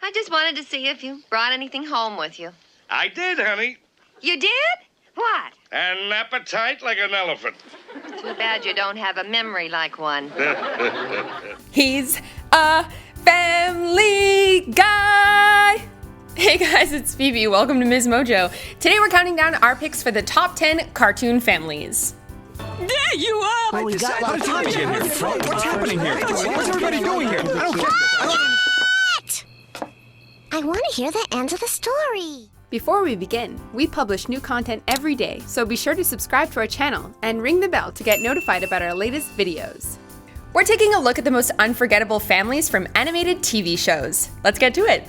I just wanted to see if you brought anything home with you. I did, honey. You did? What? An appetite like an elephant. Too bad you don't have a memory like one. He's a family guy. Hey guys, it's Phoebe. Welcome to MsMojo. Today we're counting down our picks for the top 10 cartoon families. There you are! Well, we got How did you get here? What's happening here? What's everybody doing here? I don't get this. What? I want to hear the end of the story. Before we begin, we publish new content every day, so be sure to subscribe to our channel and ring the bell to get notified about our latest videos. We're taking a look at the most unforgettable families from animated TV shows. Let's get to it.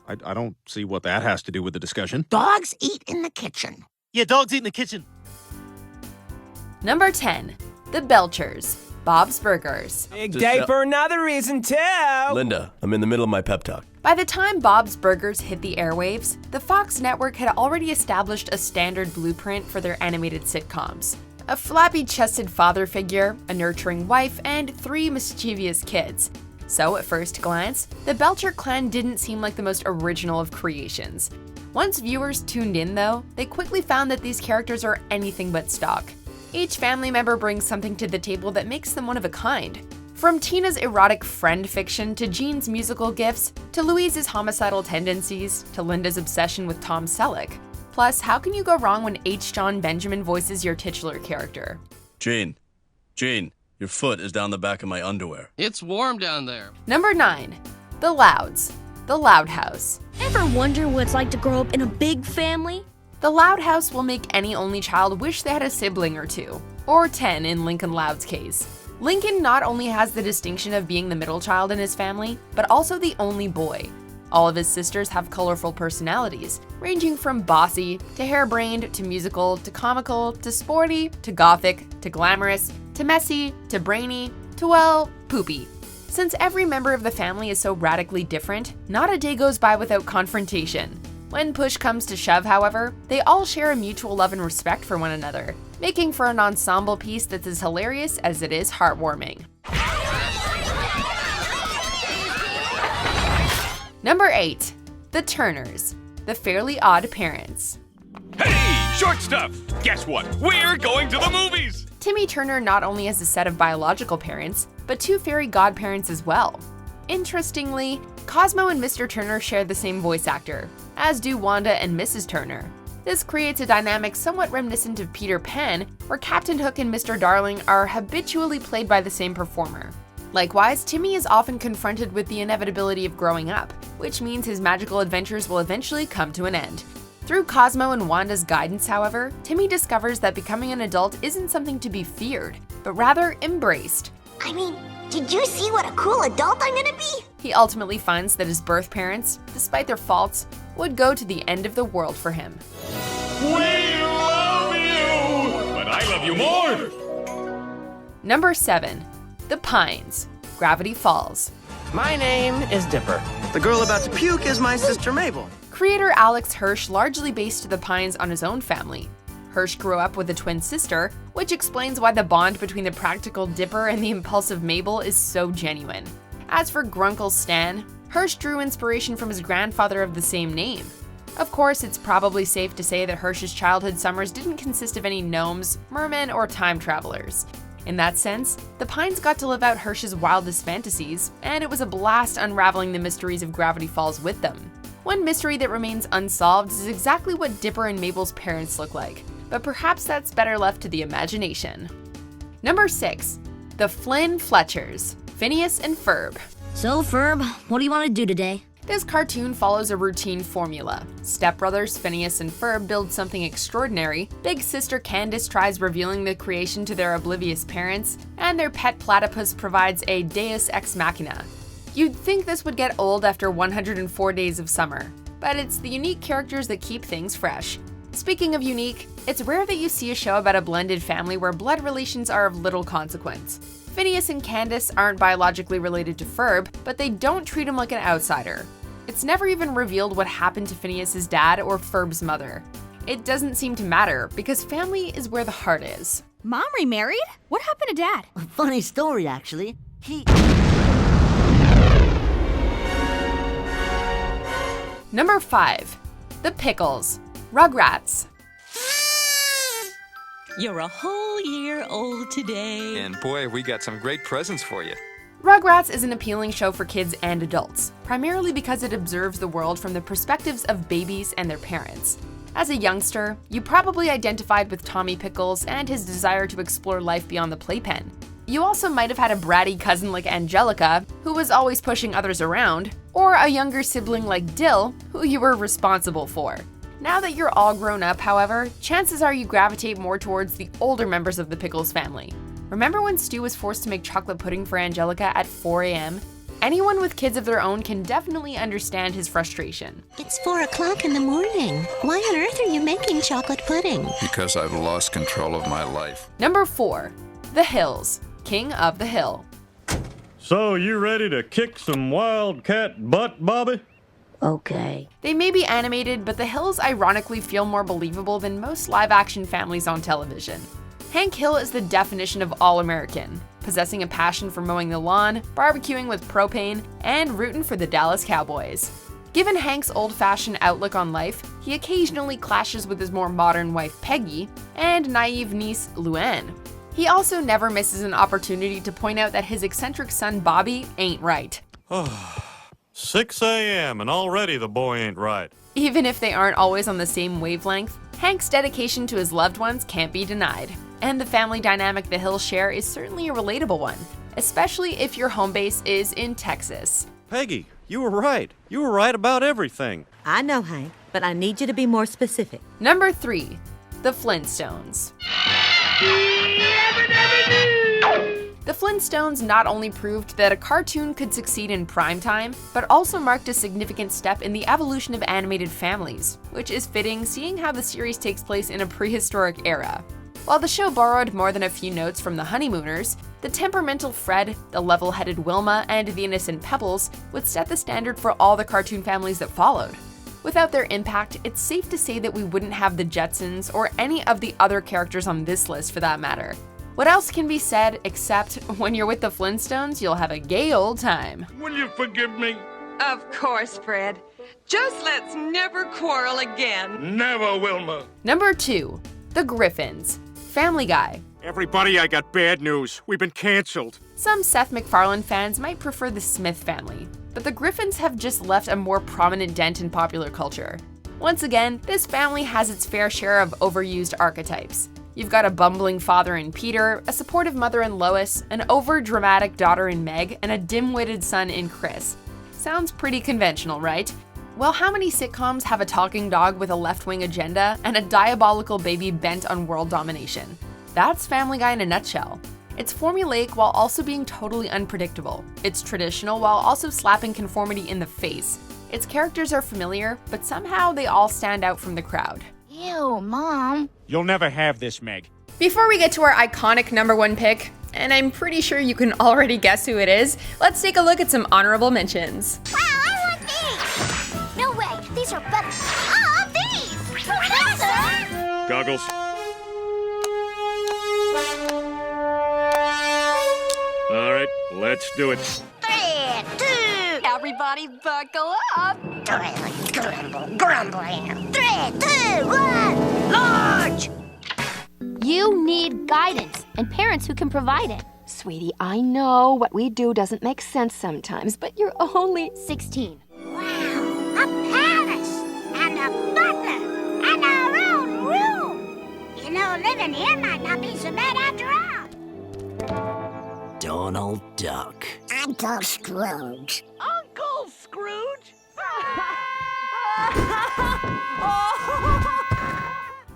I don't see what that has to do with the discussion. Dogs eat in the kitchen. Yeah, dogs eat in the kitchen. Number 10, The Belchers, Bob's Burgers. Big day for another reason, too! Linda, I'm in the middle of my pep talk. By the time Bob's Burgers hit the airwaves, the Fox network had already established a standard blueprint for their animated sitcoms. A flappy-chested father figure, a nurturing wife, and 3 mischievous kids. So at first glance, the Belcher clan didn't seem like the most original of creations. Once viewers tuned in though, they quickly found that these characters are anything but stock. Each family member brings something to the table that makes them one of a kind. From Tina's erotic friend fiction to Jean's musical gifts, to Louise's homicidal tendencies, to Linda's obsession with Tom Selleck. Plus, how can you go wrong when H. John Benjamin voices your titular character? Jean, your foot is down the back of my underwear. It's warm down there. Number 9, The Louds, The Loud House. Ever wonder what it's like to grow up in a big family? The Loud House will make any only child wish they had a sibling or 2, or 10 in Lincoln Loud's case. Lincoln not only has the distinction of being the middle child in his family, but also the only boy. All of his sisters have colorful personalities, ranging from bossy, to harebrained, to musical, to comical, to sporty, to gothic, to glamorous, to messy, to brainy, to, well, poopy. Since every member of the family is so radically different, not a day goes by without confrontation. When push comes to shove, however, they all share a mutual love and respect for one another, making for an ensemble piece that's as hilarious as it is heartwarming. Number 8, The Turners, The Fairly Odd Parents. Hey, short stuff! Guess what? We're going to the movies! Timmy Turner not only has a set of biological parents, but 2 fairy godparents as well. Interestingly, Cosmo and Mr. Turner share the same voice actor, as do Wanda and Mrs. Turner. This creates a dynamic somewhat reminiscent of Peter Pan, where Captain Hook and Mr. Darling are habitually played by the same performer. Likewise, Timmy is often confronted with the inevitability of growing up, which means his magical adventures will eventually come to an end. Through Cosmo and Wanda's guidance, however, Timmy discovers that becoming an adult isn't something to be feared, but rather embraced. I mean, did you see what a cool adult I'm gonna be? He ultimately finds that his birth parents, despite their faults, would go to the end of the world for him. We love you! But I love you more! Number 7, The Pines, Gravity Falls. My name is Dipper. The girl about to puke is my sister Mabel. Creator Alex Hirsch largely based The Pines on his own family. Hirsch grew up with a twin sister, which explains why the bond between the practical Dipper and the impulsive Mabel is so genuine. As for Grunkle Stan, Hirsch drew inspiration from his grandfather of the same name. Of course, it's probably safe to say that Hirsch's childhood summers didn't consist of any gnomes, mermen, or time travelers. In that sense, the Pines got to live out Hirsch's wildest fantasies, and it was a blast unraveling the mysteries of Gravity Falls with them. One mystery that remains unsolved is exactly what Dipper and Mabel's parents look like, but perhaps that's better left to the imagination. Number 6, The Flynn-Fletchers, Phineas and Ferb. So, Ferb, what do you want to do today? This cartoon follows a routine formula. Stepbrothers Phineas and Ferb build something extraordinary, big sister Candace tries revealing the creation to their oblivious parents, and their pet platypus provides a deus ex machina. You'd think this would get old after 104 days of summer, but it's the unique characters that keep things fresh. Speaking of unique, it's rare that you see a show about a blended family where blood relations are of little consequence. Phineas and Candace aren't biologically related to Ferb, but they don't treat him like an outsider. It's never even revealed what happened to Phineas's dad or Ferb's mother. It doesn't seem to matter, because family is where the heart is. Mom remarried? What happened to Dad? Funny story, actually. Number 5. The Pickles. Rugrats. You're a whole year old today. And boy, we got some great presents for you. Rugrats is an appealing show for kids and adults, primarily because it observes the world from the perspectives of babies and their parents. As a youngster, you probably identified with Tommy Pickles and his desire to explore life beyond the playpen. You also might have had a bratty cousin like Angelica, who was always pushing others around, or a younger sibling like Dill, who you were responsible for. Now that you're all grown up, however, chances are you gravitate more towards the older members of the Pickles family. Remember when Stu was forced to make chocolate pudding for Angelica at 4 a.m.? Anyone with kids of their own can definitely understand his frustration. It's 4 o'clock in the morning. Why on earth are you making chocolate pudding? Because I've lost control of my life. Number 4. The Hills. King of the Hill. So, you ready to kick some wildcat butt, Bobby? Okay. They may be animated, but the Hills ironically feel more believable than most live-action families on television. Hank Hill is the definition of all-American, possessing a passion for mowing the lawn, barbecuing with propane, and rooting for the Dallas Cowboys. Given Hank's old-fashioned outlook on life, he occasionally clashes with his more modern wife Peggy and naive niece Luann. He also never misses an opportunity to point out that his eccentric son Bobby ain't right. 6 a.m. and already the boy ain't right. Even if they aren't always on the same wavelength, Hank's dedication to his loved ones can't be denied. And the family dynamic the Hills share is certainly a relatable one, especially if your home base is in Texas. Peggy, you were right. You were right about everything. I know, Hank, but I need you to be more specific. Number 3. The Flintstones. The Flintstones not only proved that a cartoon could succeed in primetime, but also marked a significant step in the evolution of animated families, which is fitting seeing how the series takes place in a prehistoric era. While the show borrowed more than a few notes from the Honeymooners, the temperamental Fred, the level-headed Wilma, and the innocent Pebbles would set the standard for all the cartoon families that followed. Without their impact, it's safe to say that we wouldn't have the Jetsons or any of the other characters on this list for that matter. What else can be said except when you're with the Flintstones, you'll have a gay old time. Will you forgive me? Of course, Fred. Just let's never quarrel again. Never, Wilma. Number 2. The Griffins. Family Guy. Everybody, I got bad news. We've been canceled. Some Seth MacFarlane fans might prefer the Smith family, but the Griffins have just left a more prominent dent in popular culture. Once again, this family has its fair share of overused archetypes. You've got a bumbling father in Peter, a supportive mother in Lois, an over-dramatic daughter in Meg, and a dim-witted son in Chris. Sounds pretty conventional, right? Well, how many sitcoms have a talking dog with a left-wing agenda and a diabolical baby bent on world domination? That's Family Guy in a nutshell. It's formulaic while also being totally unpredictable. It's traditional while also slapping conformity in the face. Its characters are familiar, but somehow they all stand out from the crowd. Ew, Mom. You'll never have this, Meg. Before we get to our iconic number 1 pick, and I'm pretty sure you can already guess who it is, let's take a look at some honorable mentions. Wow, I want these. No way, these are better. Oh, these! Professor! Goggles. All right, let's do it. 3, 2. Everybody buckle up. Grumbling. 3, 2, 1. Launch! You need guidance and parents who can provide it. Sweetie, I know what we do doesn't make sense sometimes, but you're only 16. Wow, a palace and a butler and our own room. You know, living here might not be so bad after all. Donald Duck. Uncle Scrooge. Uncle Scrooge?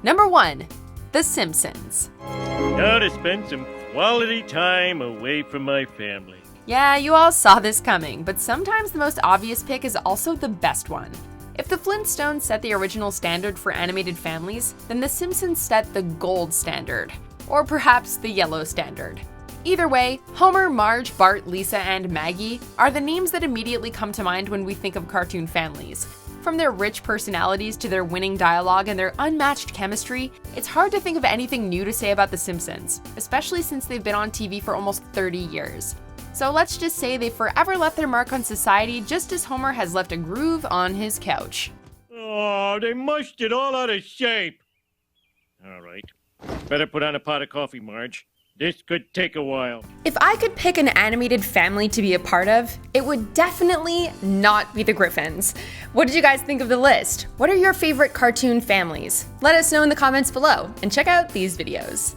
Number 1. The Simpsons. Now to spend some quality time away from my family. Yeah, you all saw this coming, but sometimes the most obvious pick is also the best one. If the Flintstones set the original standard for animated families, then the Simpsons set the gold standard, or perhaps the yellow standard. Either way, Homer, Marge, Bart, Lisa, and Maggie are the names that immediately come to mind when we think of cartoon families. From their rich personalities to their winning dialogue and their unmatched chemistry, it's hard to think of anything new to say about The Simpsons, especially since they've been on TV for almost 30 years. So let's just say they forever left their mark on society, just as Homer has left a groove on his couch. Oh, they mushed it all out of shape. All right. Better put on a pot of coffee, Marge. This could take a while. If I could pick an animated family to be a part of, it would definitely not be the Griffins. What did you guys think of the list? What are your favorite cartoon families? Let us know in the comments below, and check out these videos.